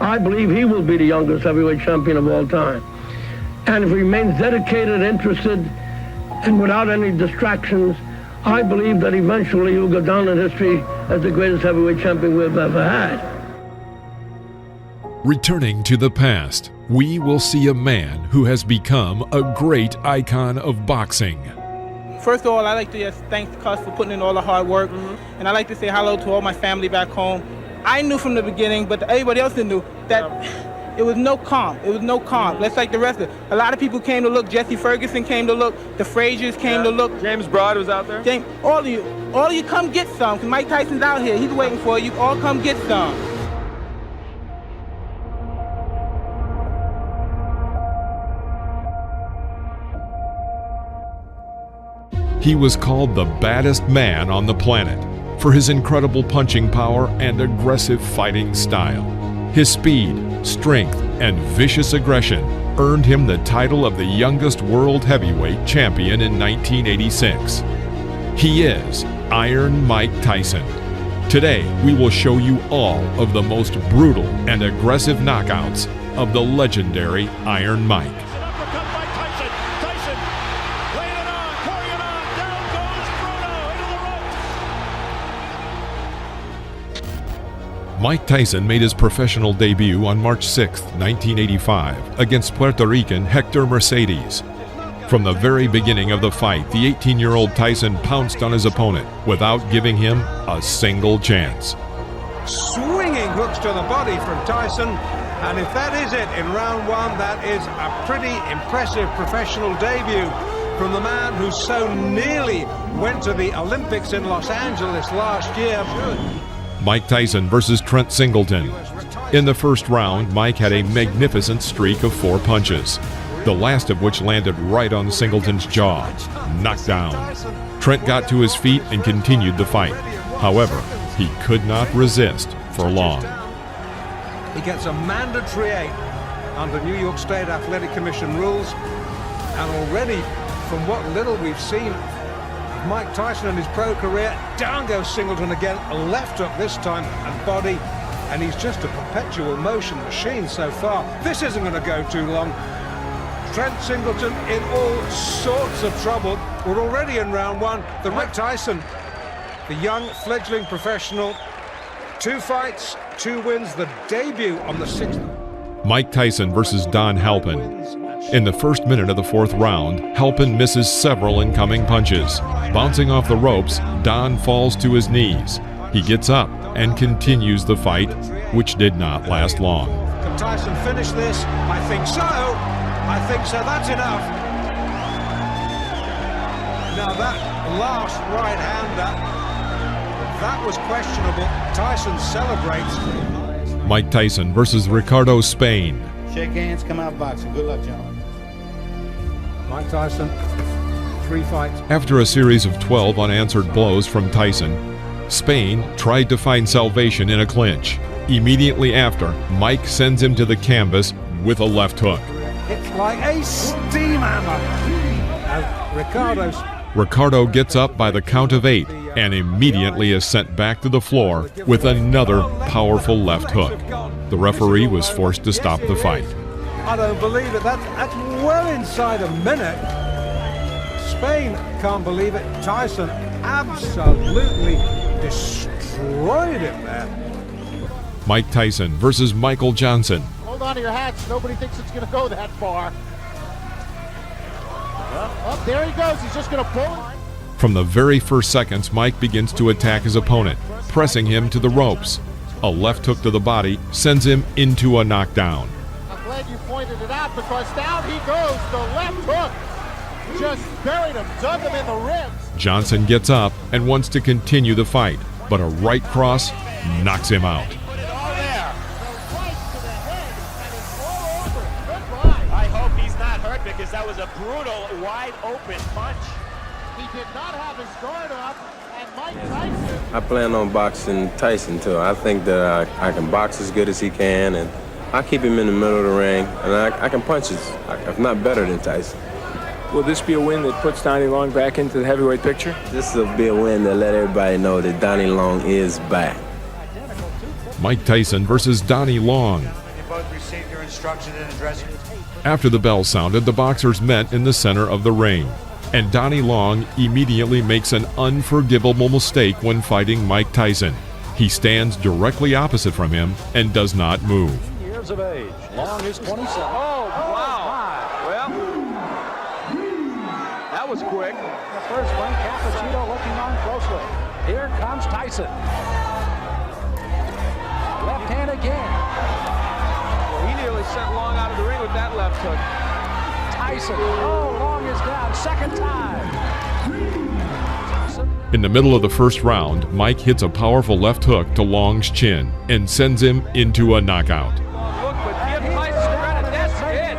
I believe he will be the youngest heavyweight champion of all time. And if he remains dedicated, interested, and without any distractions, I believe that eventually he'll go down in history as the greatest heavyweight champion we've ever had. Returning to the past, we will see a man who has become a great icon of boxing. First of all, I'd like to just thank Cus for putting in all the hard work, and I'd like to say hello to all my family back home. I knew from the beginning, but everybody else knew, that it was no calm. It was no calm. Just like the rest of it. A lot of people came to look. Jesse Ferguson came to look. The Fraziers came to look. James Broad was out there. All of you come get some, because Mike Tyson's out here. He's waiting for you. All come get some. He was called the baddest man on the planet for his incredible punching power and aggressive fighting style. His speed, strength, and vicious aggression earned him the title of the youngest world heavyweight champion in 1986. He is Iron Mike Tyson. Today, we will show you all of the most brutal and aggressive knockouts of the legendary Iron Mike. Mike Tyson made his professional debut on March 6, 1985, against Puerto Rican Hector Mercedes. From the very beginning of the fight, the 18-year-old Tyson pounced on his opponent without giving him a single chance. Swinging hooks to the body from Tyson, and if that is it in round one, that is a pretty impressive professional debut from the man who so nearly went to the Olympics in Los Angeles last year. Mike Tyson versus Trent Singleton. In the first round, Mike had a magnificent streak of 4 punches, the last of which landed right on Singleton's jaw. Knocked down. Trent got to his feet and continued the fight. However, he could not resist for long. He gets a mandatory 8 under New York State Athletic Commission rules, and already, from what little we've seen Mike Tyson in his pro career, down goes Singleton again, left hook this time and body, and he's just a perpetual motion machine so far. This isn't going to go too long. Trent Singleton in all sorts of trouble. We're already in round one. The Mike Tyson, the young fledgling professional, 2 fights, 2 wins, the debut on the 6th. Mike Tyson versus Don Halpin. In the first minute of the 4th round, Halpin misses several incoming punches. Bouncing off the ropes, Don falls to his knees. He gets up and continues the fight, which did not last long. Can Tyson finish this? I think so. I think so. That's enough. Now that last right hander, that was questionable. Tyson celebrates. Mike Tyson versus Ricardo Spain. Shake hands, come out boxing. Good luck, gentlemen. Mike Tyson, 3 fights. After a series of 12 unanswered blows from Tyson, Spain tried to find salvation in a clinch. Immediately after, Mike sends him to the canvas with a left hook. It's like a steam hammer. Ricardo gets up by the count of 8 and immediately is sent back to the floor with another powerful left hook. The referee was forced to stop the fight. I don't believe it. That's well inside a minute. Spain can't believe it. Tyson absolutely destroyed him there. Mike Tyson versus Michael Johnson. Hold on to your hats. Nobody thinks it's going to go that far. Oh, there he goes. He's just going to pull it. From the very first seconds, Mike begins to attack his opponent, pressing him to the ropes. A left hook to the body sends him into a knockdown. I'm glad you pointed it out, because down he goes. The left hook just buried him, dug him in the ribs. Johnson gets up and wants to continue the fight, but a right cross knocks him out. Put it all there. The right to the head, and it's all over. Goodbye. I hope he's not hurt, because that was a brutal, wide open punch. He did not have his guard up, and Mike Tyson. I plan on boxing Tyson too. I think that I can box as good as he can, and I keep him in the middle of the ring, and I can punch if not better than Tyson. Will this be a win that puts Donnie Long back into the heavyweight picture? This will be a win to let everybody know that Donnie Long is back. Mike Tyson versus Donnie Long. instruction in the dressing room. After the bell sounded, the boxers met in the center of the ring, and Donnie Long immediately makes an unforgivable mistake when fighting Mike Tyson. He stands directly opposite from him and does not move. Years of age. Long is 27. Oh, wow. Well, that was quick. The first one, Cappuccino looking on closely. Here comes Tyson. Left hand again. Well, he nearly sent Long out of the ring with that left hook. Tyson. Oh, Long is down. Second time. In the middle of the first round, Mike hits a powerful left hook to Long's chin and sends him into a knockout. Look, but give Tyson credit. That's it.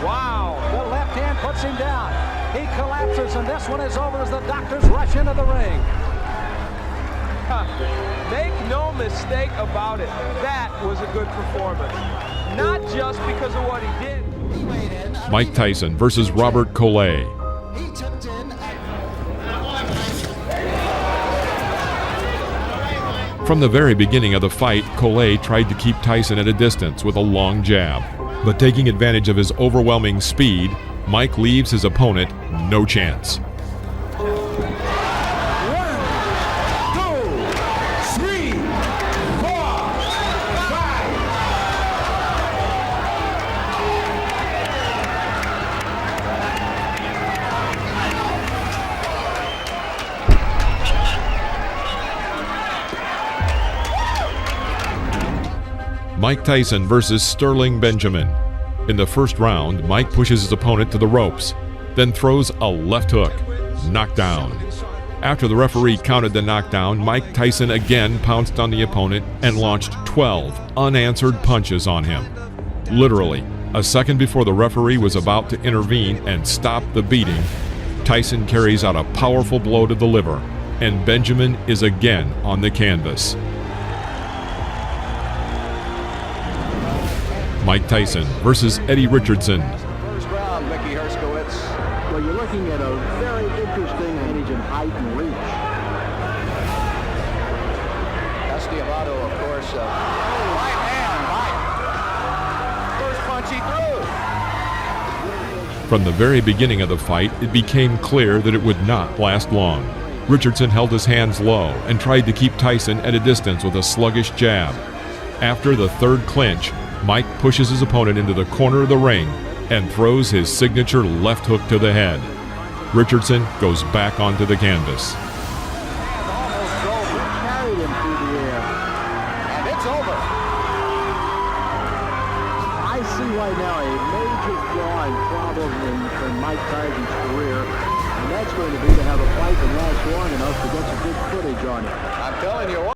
Wow. The left hand puts him down. He collapses, and this one is over as the doctors rush into the ring. Make no mistake about it. That was a good performance. Not just because of what he did. Mike Tyson versus Robert Collet. From the very beginning of the fight, Collet tried to keep Tyson at a distance with a long jab. But taking advantage of his overwhelming speed, Mike leaves his opponent no chance. Mike Tyson versus Sterling Benjamin. In the first round, Mike pushes his opponent to the ropes, then throws a left hook. Knockdown. After the referee counted the knockdown, Mike Tyson again pounced on the opponent and launched 12 unanswered punches on him. Literally, a second before the referee was about to intervene and stop the beating, Tyson carries out a powerful blow to the liver, and Benjamin is again on the canvas. Mike Tyson versus Eddie Richardson. First round, Mickey Herskowitz. Well, you're looking at a very interesting advantage in height and reach. Estiamato, of course. Right hand, right. First punch he threw. From the very beginning of the fight, it became clear that it would not last long. Richardson held his hands low and tried to keep Tyson at a distance with a sluggish jab. After the third clinch, Mike pushes his opponent into the corner of the ring and throws his signature left hook to the head. Richardson goes back onto the canvas. Carried him through the air. And it's over. I see right now a major flaw and problem in Mike Tyson's career, and that's going to be to have a fight that lasts long enough to get some good footage on it. I'm telling you what.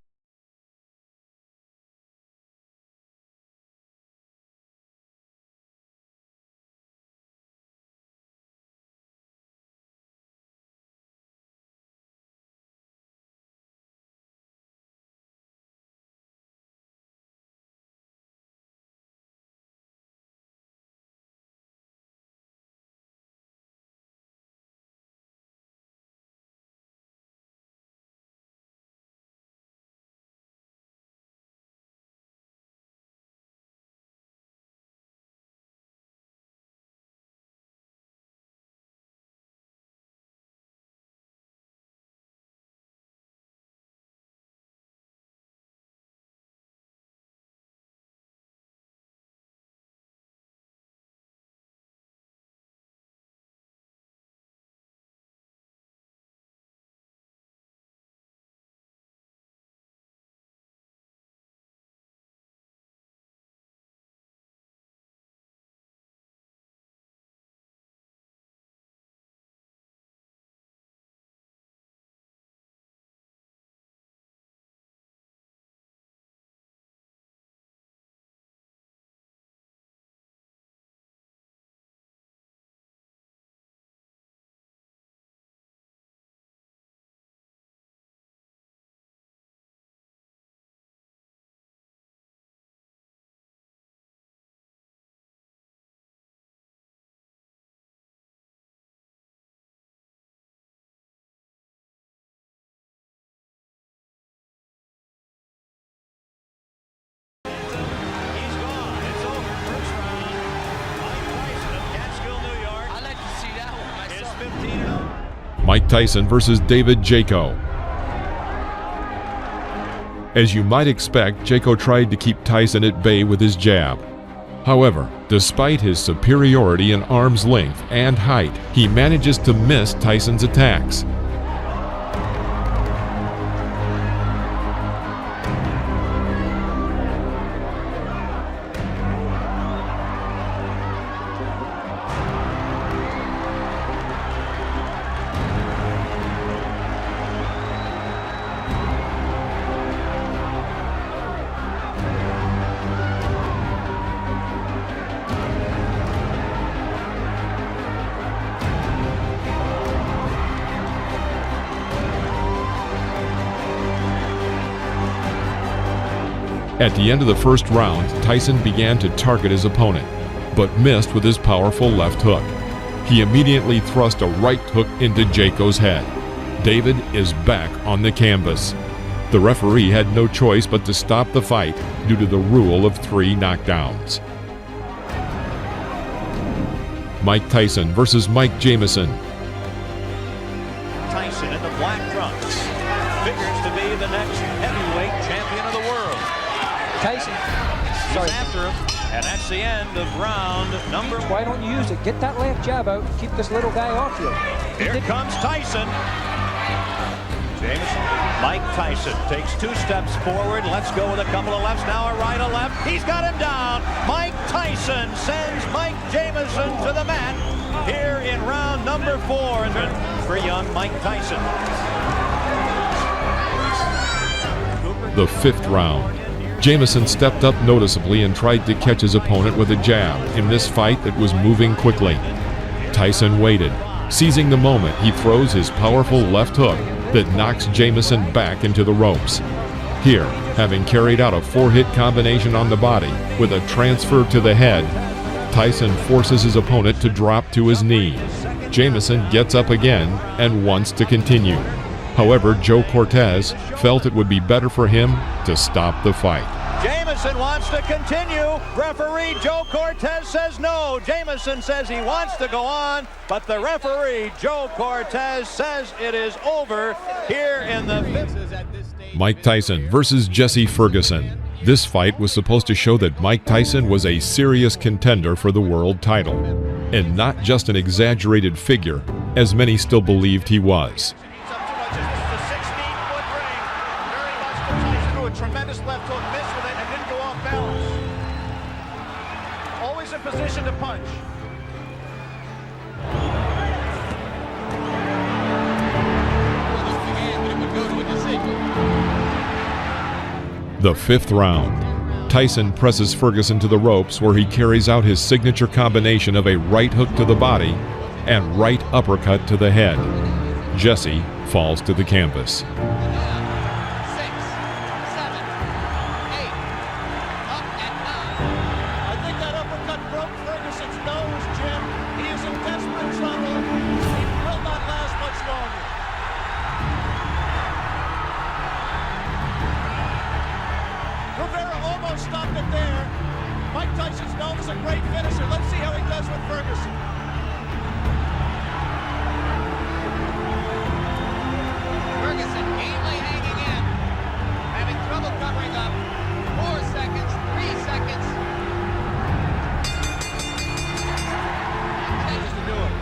Mike Tyson versus David Jaco. As you might expect, Jaco tried to keep Tyson at bay with his jab. However, despite his superiority in arm's length and height, he manages to miss Tyson's attacks. At the end of the first round, Tyson began to target his opponent, but missed with his powerful left hook. He immediately thrust a right hook into Jaco's head. David is back on the canvas. The referee had no choice but to stop the fight due to the rule of 3 knockdowns. Mike Tyson versus Mike Jamison. Tyson in the black trunks figures to be the next heavyweight champion of the world. Tyson, sorry, after him, and that's the end of round number. Why don't you use it? Get that left jab out and keep this little guy off you. Here comes Tyson. Jamison. Mike Tyson takes 2 steps forward. Let's go with a couple of lefts. Now a right, a left. He's got him down. Mike Tyson sends Mike Jamison to the mat here in round number 4 for young Mike Tyson. The 5th round. Jamison stepped up noticeably and tried to catch his opponent with a jab in this fight that was moving quickly. Tyson waited. Seizing the moment, he throws his powerful left hook that knocks Jamison back into the ropes. Here, having carried out a 4-hit combination on the body with a transfer to the head, Tyson forces his opponent to drop to his knee. Jamison gets up again and wants to continue. However, Joe Cortez felt it would be better for him to stop the fight. Jamison wants to continue. Referee Joe Cortez says no. Jamison says he wants to go on, but the referee Joe Cortez says it is over here in the 5th. Mike Tyson versus Jesse Ferguson. This fight was supposed to show that Mike Tyson was a serious contender for the world title, and not just an exaggerated figure, as many still believed he was. Tremendous left hook, missed with it and didn't go off balance. Always in position to punch. The 5th round. Tyson presses Ferguson to the ropes where he carries out his signature combination of a right hook to the body and right uppercut to the head. Jesse falls to the canvas. Stopped it there. Mike Tyson's known as a great finisher. Let's see how he does with Ferguson. Ferguson gamely hanging in, having trouble covering up. 4 seconds, 3 seconds. Changes to do it.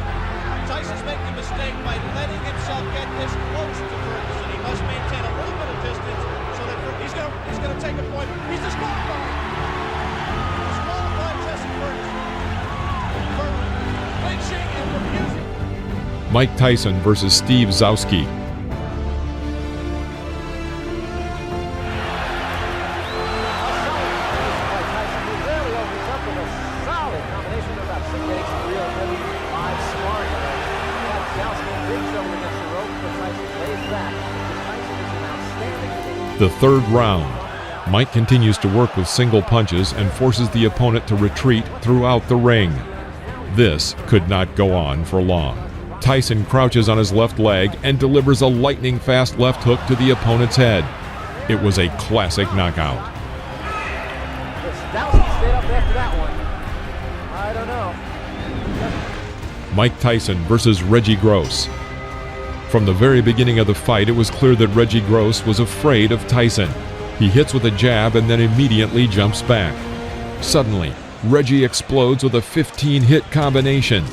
Tyson's making a mistake by letting himself get this close to Ferguson. He must maintain a little bit of distance so that he's going to take a point. He's disqualified. Disqualified Jesse Ferguson for clinching and refusing. Mike Tyson versus Steve Zowski. The 3rd round. Mike continues to work with single punches and forces the opponent to retreat throughout the ring. This could not go on for long. Tyson crouches on his left leg and delivers a lightning-fast left hook to the opponent's head. It was a classic knockout. Stowski stayed up after that one. I don't know. Mike Tyson versus Reggie Gross. From the very beginning of the fight, it was clear that Reggie Gross was afraid of Tyson. He hits with a jab and then immediately jumps back. Suddenly, Reggie explodes with a 15-hit combination.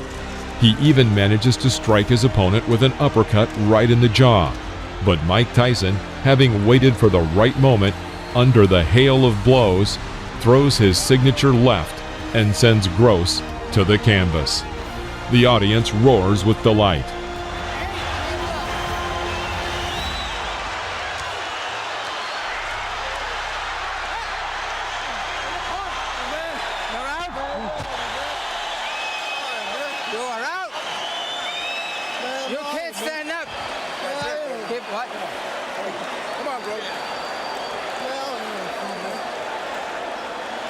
He even manages to strike his opponent with an uppercut right in the jaw. But Mike Tyson, having waited for the right moment, under the hail of blows, throws his signature left and sends Gross to the canvas. The audience roars with delight. You can't stand up. Keep what? Come on, bro.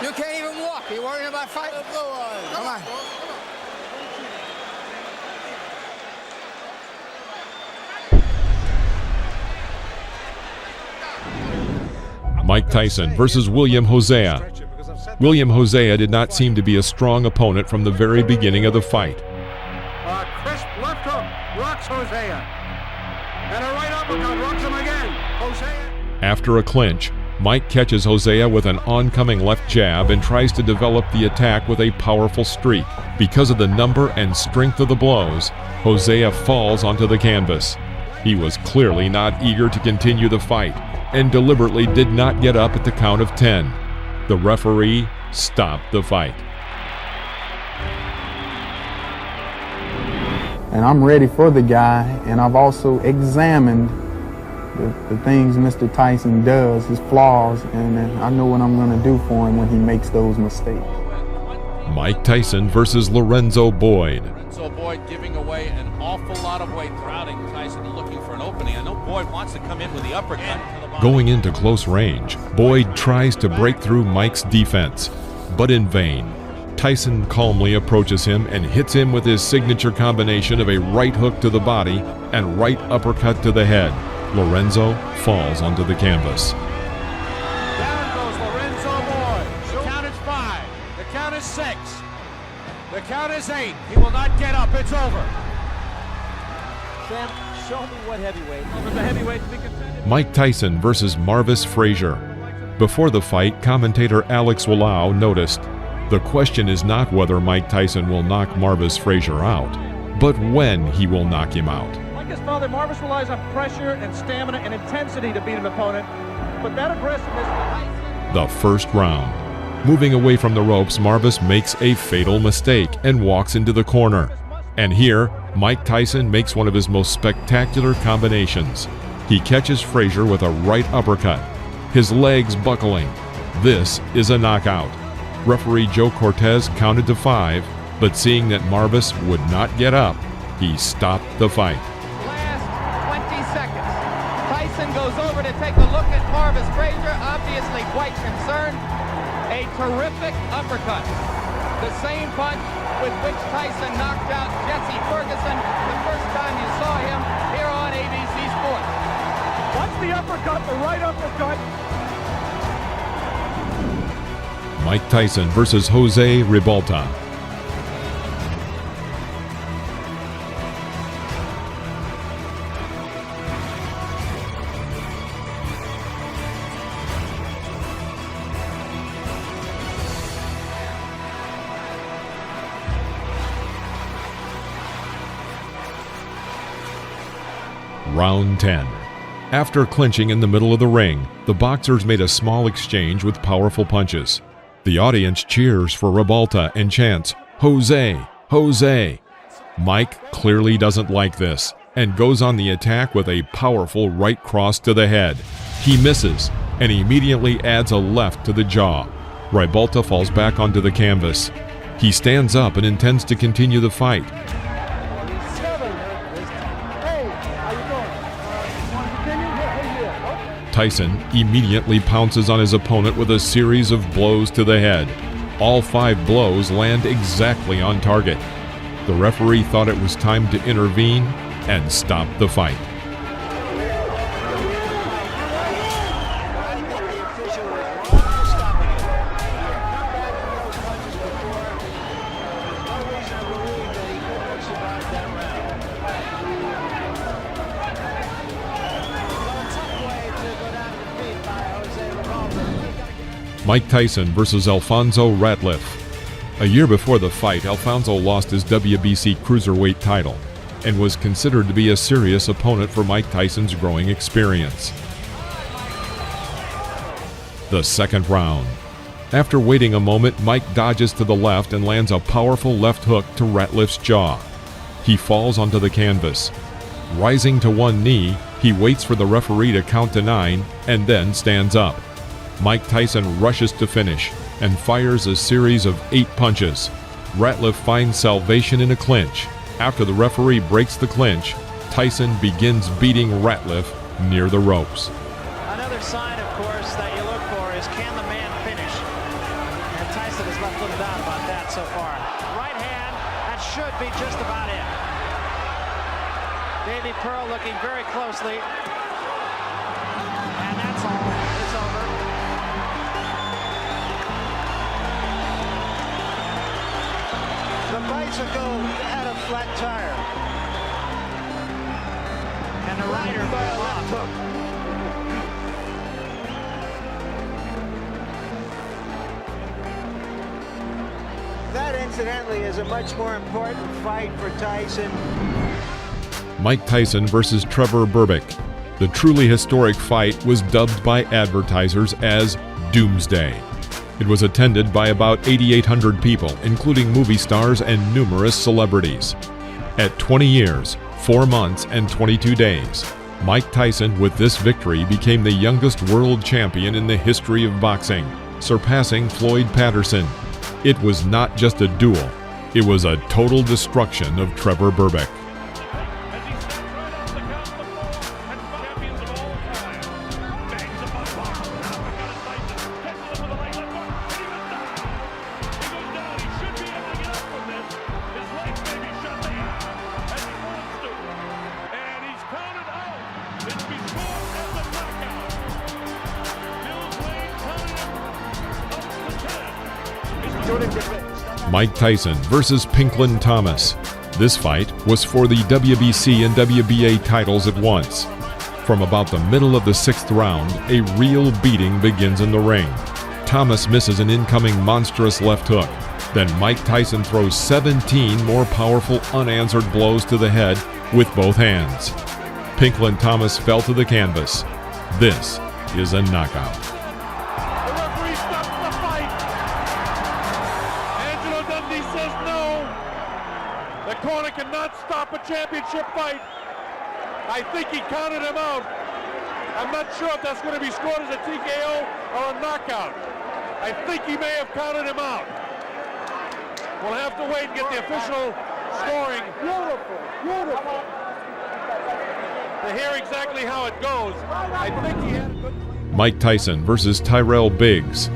You can't even walk. Are you worrying about fighting? Come on. Mike Tyson versus William Hosea. William Hosea did not seem to be a strong opponent from the very beginning of the fight. Crisp left hook rocks Hosea. And a right uppercut rocks him again. Hosea. After a clinch, Mike catches Hosea with an oncoming left jab and tries to develop the attack with a powerful streak. Because of the number and strength of the blows, Hosea falls onto the canvas. He was clearly not eager to continue the fight and deliberately did not get up at the count of 10. The referee stopped the fight. And I'm ready for the guy, and I've also examined the things Mr. Tyson does, his flaws, and I know what I'm going to do for him when he makes those mistakes. Mike Tyson versus Lorenzo Boyd. Lorenzo Boyd giving away an awful lot of weight, crowding Tyson looking for an opening. I know Boyd wants to come in with the uppercut. Going into close range, Boyd tries to break through Mike's defense, but in vain. Tyson calmly approaches him and hits him with his signature combination of a right hook to the body and right uppercut to the head. Lorenzo falls onto the canvas. Down goes Lorenzo Boyd. The count is 5. The count is 6. The count is 8. He will not get up. It's over. Sam, show me what heavyweight. For the heavyweight to be contended. Mike Tyson versus Marvis Frazier. Before the fight, commentator Alex Wallau noticed, "The question is not whether Mike Tyson will knock Marvis Frazier out, but when he will knock him out." Like his father, Marvis relies on pressure and stamina and intensity to beat an opponent, but that aggressiveness... The first round. Moving away from the ropes, Marvis makes a fatal mistake and walks into the corner. And here, Mike Tyson makes one of his most spectacular combinations. He catches Frazier with a right uppercut, his legs buckling. This is a knockout. Referee Joe Cortez counted to 5, but seeing that Marvis would not get up, he stopped the fight. Last 20 seconds. Tyson goes over to take a look at Marvis Frazier, obviously quite concerned. A terrific uppercut. The same punch with which Tyson knocked out Jesse Ferguson the first time you saw him here on ABC Sports. Watch the uppercut, the right uppercut. Mike Tyson versus Jose Ribalta. Round 10. After clinching in the middle of the ring, the boxers made a small exchange with powerful punches. The audience cheers for Ribalta and chants, "Jose, Jose." Mike clearly doesn't like this and goes on the attack with a powerful right cross to the head. He misses and immediately adds a left to the jaw. Ribalta falls back onto the canvas. He stands up and intends to continue the fight. Tyson immediately pounces on his opponent with a series of blows to the head. All 5 blows land exactly on target. The referee thought it was time to intervene and stop the fight. Mike Tyson versus Alfonso Ratliff. A year before the fight, Alfonso lost his WBC cruiserweight title and was considered to be a serious opponent for Mike Tyson's growing experience. The second round. After waiting a moment, Mike dodges to the left and lands a powerful left hook to Ratliff's jaw. He falls onto the canvas. Rising to one knee, he waits for the referee to count to 9 and then stands up. Mike Tyson rushes to finish and fires a series of 8 punches. Ratliff finds salvation in a clinch. After the referee breaks the clinch, Tyson begins beating Ratliff near the ropes. Another sign, of course, that you look for is, can the man finish? And Tyson has left little doubt about that so far. Right hand, that should be just about it. Davy Pearl looking very closely. And that's all. It's over. The bicycle had a flat tire. And the rider fell off. That, incidentally, is a much more important fight for Tyson. Mike Tyson versus Trevor Berbick. The truly historic fight was dubbed by advertisers as Doomsday. It was attended by about 8,800 people, including movie stars and numerous celebrities. At 20 years, 4 months, and 22 days, Mike Tyson, with this victory, became the youngest world champion in the history of boxing, surpassing Floyd Patterson. It was not just a duel, it was a total destruction of Trevor Berbick. Mike Tyson versus Pinklin Thomas. This fight was for the WBC and WBA titles at once. From about the middle of the 6th round, a real beating begins in the ring. Thomas misses an incoming monstrous left hook. Then Mike Tyson throws 17 more powerful unanswered blows to the head with both hands. Pinklin Thomas fell to the canvas. This is a knockout. Cannot stop a championship fight. I think he counted him out. I'm not sure if that's going to be scored as a TKO or a knockout. I think he may have counted him out. We'll have to wait and get the official scoring. Beautiful. To hear exactly how it goes. I think he had a good... Mike Tyson versus Tyrell Biggs.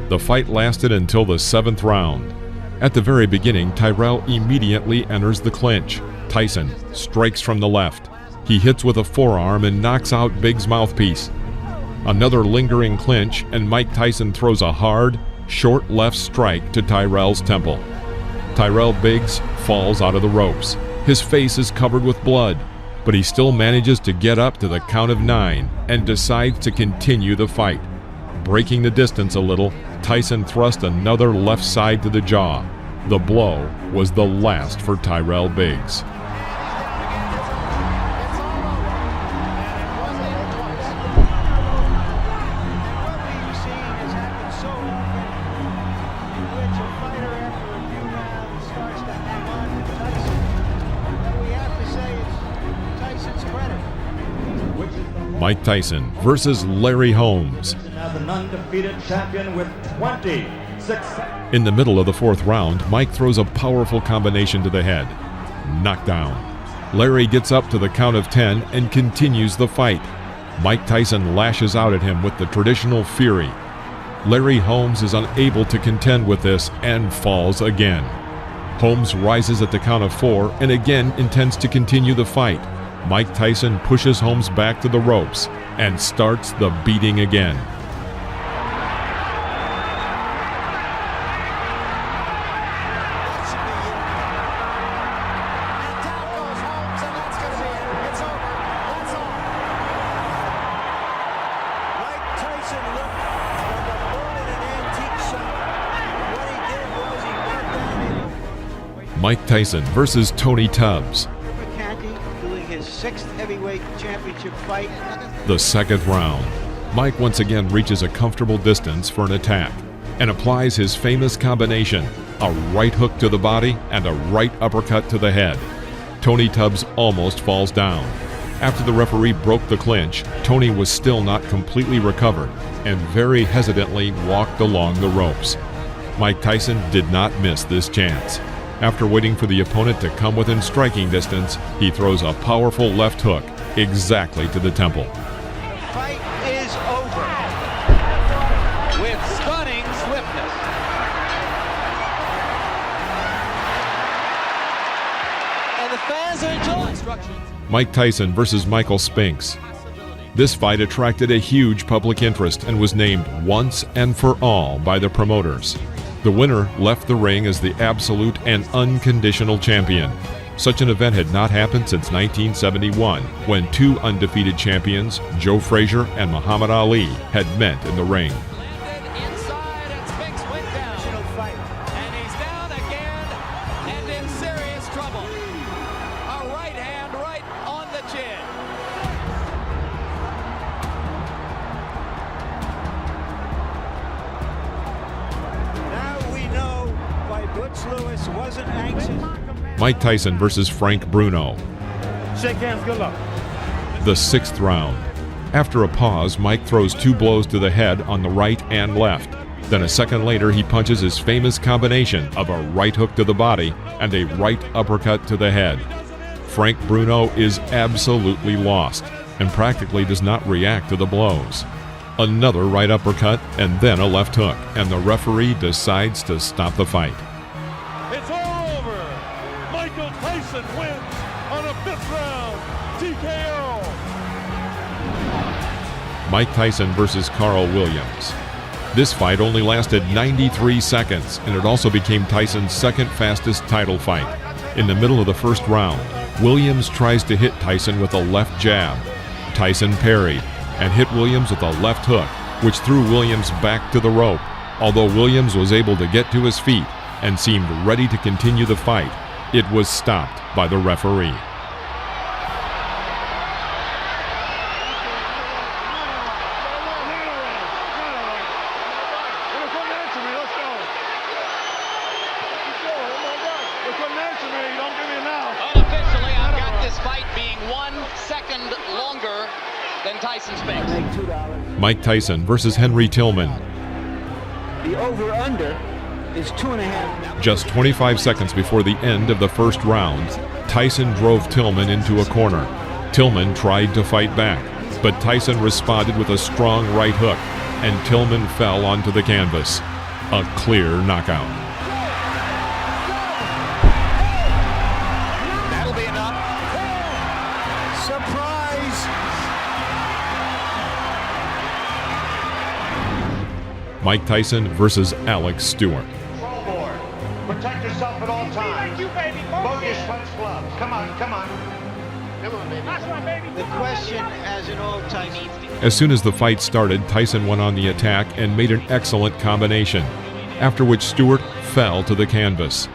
The fight lasted until the 7th round. At the very beginning, Tyrell immediately enters the clinch. Tyson strikes from the left. He hits with a forearm and knocks out Biggs' mouthpiece. Another lingering clinch, and Mike Tyson throws a hard, short left strike to Tyrell's temple. Tyrell Biggs falls out of the ropes. His face is covered with blood, but he still manages to get up to the count of 9 and decides to continue the fight. Breaking the distance a little, Tyson thrust another left side to the jaw. The blow was the last for Tyrell Biggs. Mike Tyson versus Larry Holmes. An undefeated champion with 26. In the middle of the 4th round, Mike throws a powerful combination to the head. Knockdown. Larry gets up to the count of 10 and continues the fight. Mike Tyson lashes out at him with the traditional fury. Larry Holmes is unable to contend with this and falls again. Holmes rises at the count of 4 and again intends to continue the fight. Mike Tyson pushes Holmes back to the ropes and starts the beating again. Mike Tyson versus Tony Tubbs. McCanty doing his 6th heavyweight championship fight. The second round. Mike once again reaches a comfortable distance for an attack and applies his famous combination, a right hook to the body and a right uppercut to the head. Tony Tubbs almost falls down. After the referee broke the clinch, Tony was still not completely recovered and very hesitantly walked along the ropes. Mike Tyson did not miss this chance. After waiting for the opponent to come within striking distance, he throws a powerful left hook exactly to the temple. Fight is over. With stunning swiftness. And the fans are enjoying instructions. Mike Tyson versus Michael Spinks. This fight attracted a huge public interest and was named once and for all by the promoters. The winner left the ring as the absolute and unconditional champion. Such an event had not happened since 1971, when two undefeated champions, Joe Frazier and Muhammad Ali, had met in the ring. Inside and Spinks went down. And he's down again and in serious trouble. A right hand right on the chin. Now we know why Butch Lewis wasn't anxious. Mike Tyson versus Frank Bruno. Shake hands, good luck. The sixth round. After a pause, Mike throws two blows to the head on the right and left. Then a second later, he punches his famous combination of a right hook to the body and a right uppercut to the head. Frank Bruno is absolutely lost and practically does not react to the blows. Another right uppercut and then a left hook, and the referee decides to stop the fight. It's all over. Michael Tyson wins on a 5th round TKO. Mike Tyson versus Carl Williams. This fight only lasted 93 seconds, and it also became Tyson's second fastest title fight. In the middle of the first round, Williams tries to hit Tyson with a left jab. Tyson parried and hit Williams with a left hook, which threw Williams back to the rope. Although Williams was able to get to his feet and seemed ready to continue the fight, it was stopped by the referee. Unofficially, I've got this fight being 1 second longer than Tyson Spinks. Mike Tyson versus Henry Tillman. The over-under is 2.5. Just 25 seconds before the end of the first round, Tyson drove Tillman into a corner. Tillman tried to fight back, but Tyson responded with a strong right hook, and Tillman fell onto the canvas. A clear knockout. That'll be enough. Surprise! Mike Tyson versus Alex Stewart. Protect yourself at all times. Bogus punch gloves. Come on, come on. The question as an old Tyson. As soon as the fight started, Tyson went on the attack and made an excellent combination, after which Stewart fell to the canvas.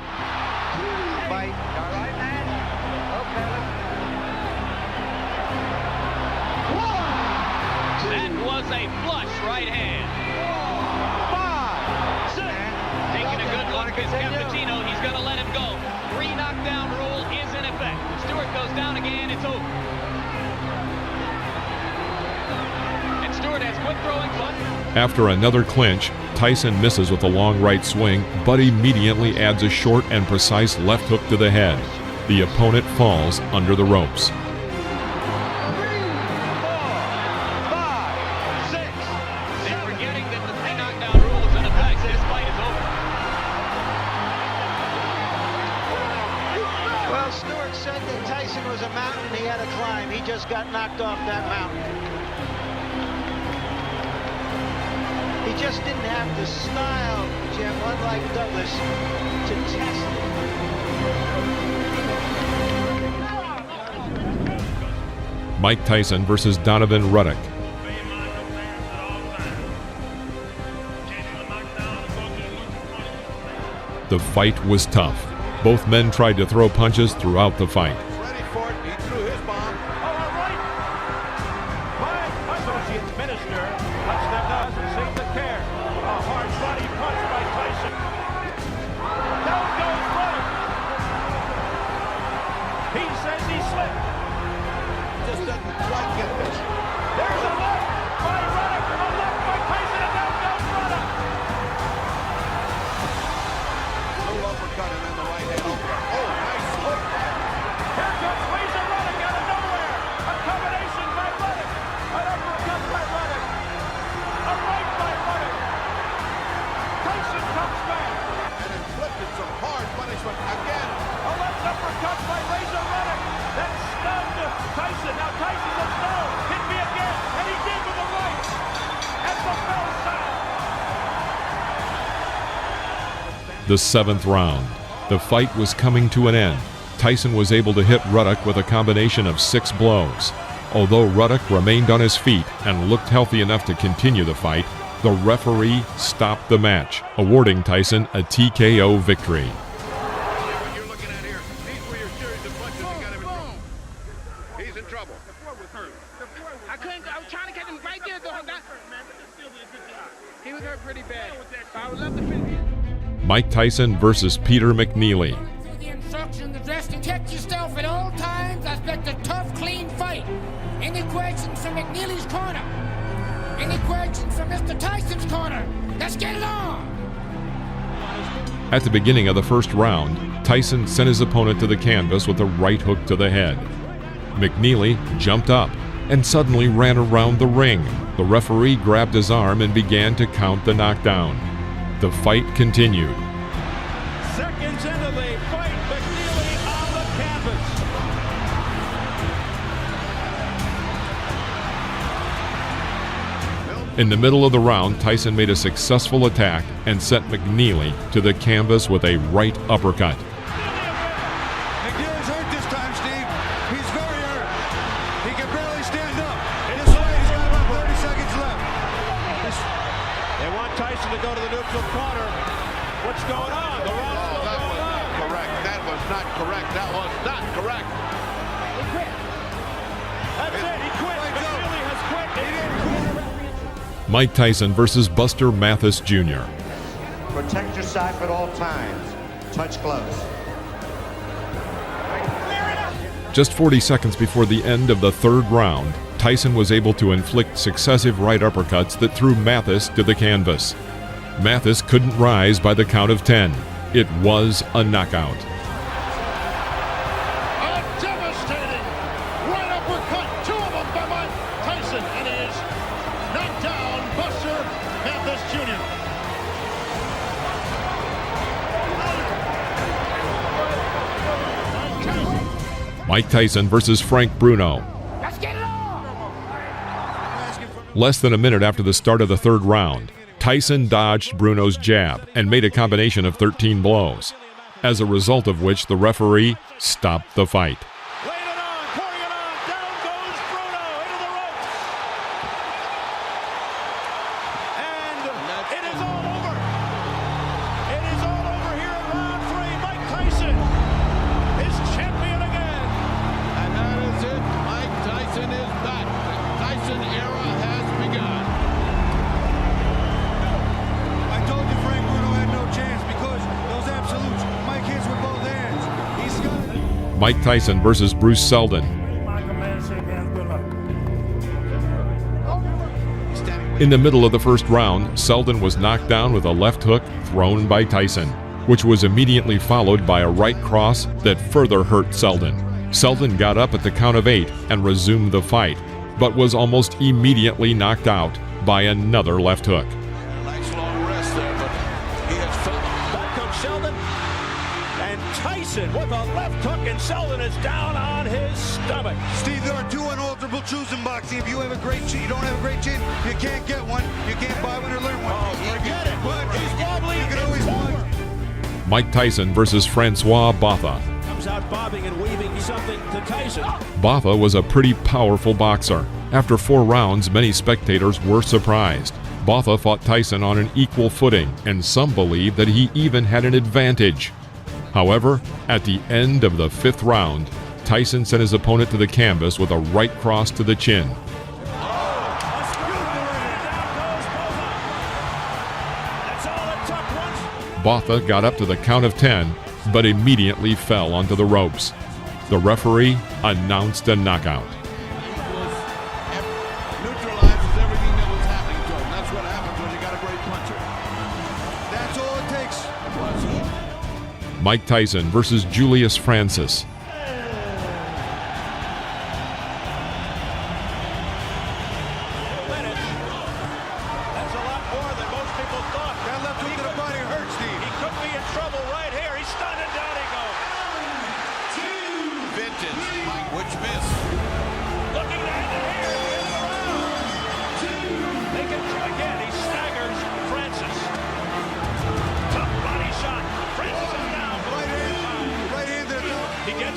That was a flush right hand. 5, 6. Taking a good look at Cappuccino. He's going to let him go. 3 knockdown rule is in effect. If Stewart goes down again, it's over. And Stewart has quit throwing fun. After another clinch, Tyson misses with a long right swing, but immediately adds a short and precise left hook to the head. The opponent falls under the ropes. 3, 4, 5, 6. They're forgetting that the 3 knockdown rule is in effect. This fight is over. Well, Stewart said that Tyson was a mountain he had to climb. He just got knocked off that mountain. He just didn't have the style, Jim, unlike Douglas, to test it. Mike Tyson versus Donovan Ruddock. The fight was tough. Both men tried to throw punches throughout the fight. Ready for it. He threw his bomb. All right. My associate minister touched that doesn't seem to care. A hard body punch by Tyson. Down goes Ruddock. He says he slipped. Just doesn't quite get this. There's a left by Ruddock. A left by Tyson, and down goes Ruddock. Little uppercut and then the right hand. Oh, nice hook. Here comes Razor Ruddock out of nowhere. A combination by Ruddock. An uppercut by Ruddock. A right by Ruddock. Tyson comes back. And inflicted some hard punishment again. A left uppercut by Razor Ruddock. That stunned Tyson. Now Tyson says no. Hit me again. And he did with the right. At the bell sound. The 7th round. The fight was coming to an end. Tyson was able to hit Ruddock with a combination of 6 blows. Although Ruddock remained on his feet and looked healthy enough to continue the fight, the referee stopped the match, awarding Tyson a TKO victory. He's in trouble. I was trying to catch him right there, though. He was hurt pretty bad. I would love to finish. Mike Tyson versus Peter McNeely. The instructions addressed: protect yourself at all times. I expect a tough, clean fight. Any questions from McNeely's corner? Any questions from Mr. Tyson's corner? Let's get it on! At the beginning of the first round, Tyson sent his opponent to the canvas with a right hook to the head. McNeely jumped up and suddenly ran around the ring. The referee grabbed his arm and began to count the knockdown. The fight continued. Seconds into the fight, McNeely on the canvas. In the middle of the round, Tyson made a successful attack and sent McNeely to the canvas with a right uppercut. McNeely's hurt this time, Steve. He's very hurt. He can barely stand up. This fight, he's got about 30 seconds left. They want Tyson to go to the neutral corner. What's going on? The round's still going on. Correct. That was not correct. That was not correct. He quit. That's it. He quit. McNeely has quit. He didn't quit. Mike Tyson versus Buster Mathis Jr. Protect yourself at all times. Touch close. Just 40 seconds before the end of the 3rd round, Tyson was able to inflict successive right uppercuts that threw Mathis to the canvas. Mathis couldn't rise by the count of 10. It was a knockout. A devastating right uppercut, 2 of them by Mike Tyson, and he is knocked down Buster Mathis Jr. Mike Tyson versus Frank Bruno. Let's get it on! Less than a minute after the start of the 3rd round, Tyson dodged Bruno's jab and made a combination of 13 blows, as a result of which the referee stopped the fight. Laying it on, pouring it on. Down goes Bruno into the ropes. And it is all over. It is all over here in round 3. Mike Tyson is champion again. And that is it. Mike Tyson is back. The Tyson era has begun. I told you Frank Bruno had no chance because those absolutes, Mike hits with both hands. He's got it. Mike Tyson versus Bruce Seldon. In the middle of the first round, Seldon was knocked down with a left hook thrown by Tyson, which was immediately followed by a right cross that further hurt Seldon. Seldon got up at the count of 8 and resumed the fight, but was almost immediately knocked out by another left hook. Nice long rest there, but he has felt. Back comes Sheldon. And Tyson with a left hook, and Sheldon is down on his stomach. Steve, there are 2 unalterable truths in boxing. If you have a great chin, you don't have a great chin, you can't get one. You can't buy one or learn one. Oh, forget it. But He's wobbly. you can It's always over. watch. Mike Tyson versus Francois Botha. Comes out bobbing and weaving something to Tyson. Botha was a pretty powerful boxer. After 4 rounds, many spectators were surprised. Botha fought Tyson on an equal footing, and some believe that he even had an advantage. However, at the end of the 5th round, Tyson sent his opponent to the canvas with a right cross to the chin. Botha got up to the count of 10, but immediately fell onto the ropes. The referee announced a knockout. Neutralizes everything that was happening to him. That's what happens when you got a great puncher. That's all it takes. Mike Tyson versus Julius Francis.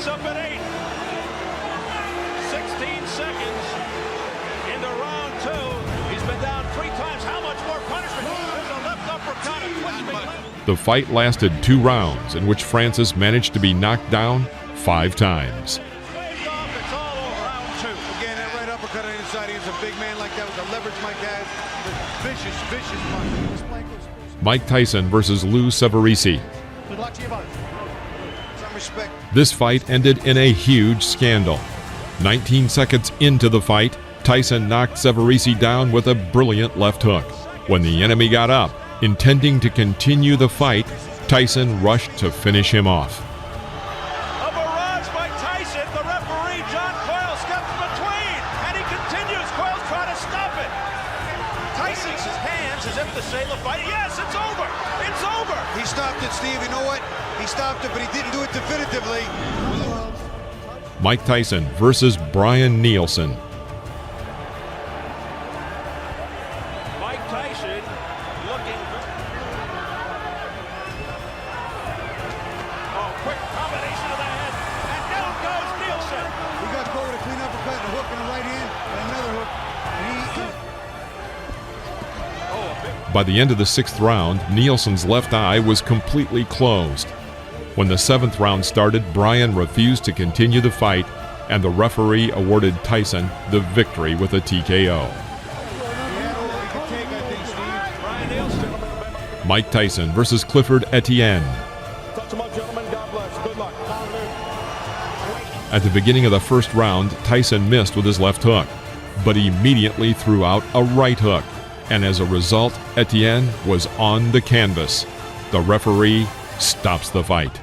Up at 8. 16 seconds into round 2. He's been down 3 times. How much more punishment? There's a left uppercut. The fight lasted 2 rounds, in which Francis managed to be knocked down 5 times. Again, that right uppercut on the inside. He's a big man like that with the leverage Mike has. Vicious, vicious punch. Mike Tyson versus Lou Severisi. Good luck to you both. Respect. This fight ended in a huge scandal. 19 seconds into the fight, Tyson knocked Severisi down with a brilliant left hook. When the enemy got up, intending to continue the fight, Tyson rushed to finish him off. A barrage by Tyson. The referee, John Coyle, steps between, and he continues. Coyle's trying to stop it. Tyson's hands as if to say the fight. Yes, it's over. It's over. He stopped it, Steve. You know what? He stopped it, but he didn't do it definitively. Mike Tyson versus Brian Nielsen. Mike Tyson looking. Oh, quick combination of the head. And down goes Nielsen. He got caught with a clean uppercut, a hook in the right hand, and another hook. By the end of the 6th round, Nielsen's left eye was completely closed. When the 7th round started, Brian refused to continue the fight, and the referee awarded Tyson the victory with a TKO. Mike Tyson versus Clifford Etienne. At the beginning of the 1st round, Tyson missed with his left hook, but immediately threw out a right hook, and as a result, Etienne was on the canvas. The referee stops the fight.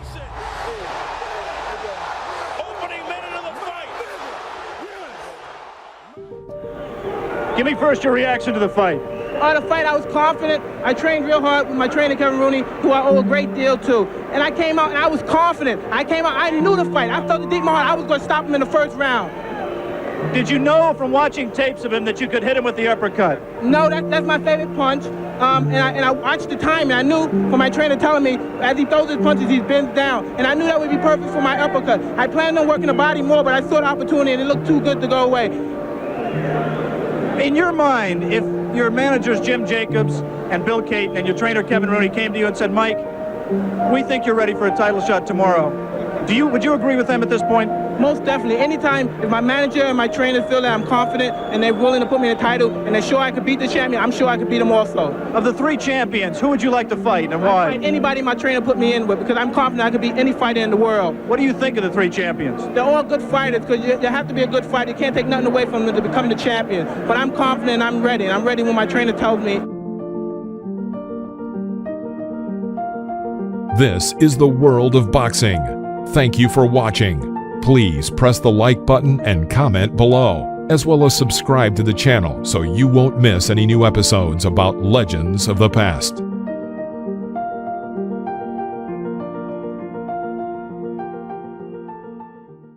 Give me first your reaction to the fight. The fight, I was confident. I trained real hard with my trainer, Kevin Rooney, who I owe a great deal to. And I came out and I was confident. I knew the fight. I felt it deep in my heart. I was going to stop him in the 1st round. Did you know from watching tapes of him that you could hit him with the uppercut? No, that's my favorite punch. And I watched the time, and I knew from my trainer telling me, as he throws his punches, he bends down. And I knew that would be perfect for my uppercut. I planned on working the body more, but I saw the opportunity, and it looked too good to go away. In your mind, if your managers Jim Jacobs and Bill Caton and your trainer Kevin Rooney came to you and said, Mike, we think you're ready for a title shot tomorrow, would you agree with them at this point? Most definitely. Anytime if my manager and my trainer feel that I'm confident and they're willing to put me in a title and they're sure I could beat the champion, I'm sure I could beat them also. Of the 3 champions, who would you like to fight and why? Anybody my trainer put me in with, because I'm confident I could beat any fighter in the world. What do you think of the 3 champions? They're all good fighters, because you have to be a good fighter. You can't take nothing away from them to become the champion. But I'm confident and I'm ready. And I'm ready when my trainer tells me. This is the world of boxing. Thank you for watching. Please press the like button and comment below, as well as subscribe to the channel so you won't miss any new episodes about legends of the past.